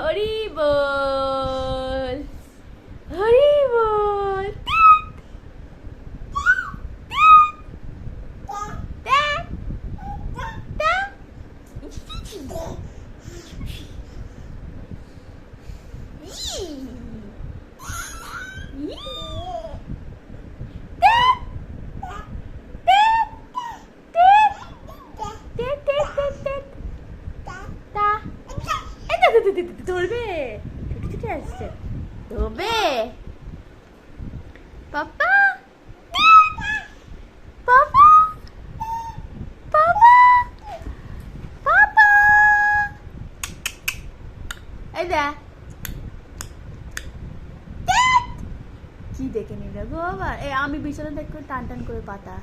হরি বল, হরি বল। ধরবে, ছুটে ছুটে আসছে, ধরবে পাপা, পাপা, পাপা, পাপা। এই দেখ কি দেখে নিল গো আবার। আমি বিছানা দেখ করে টান টান করে পাতা।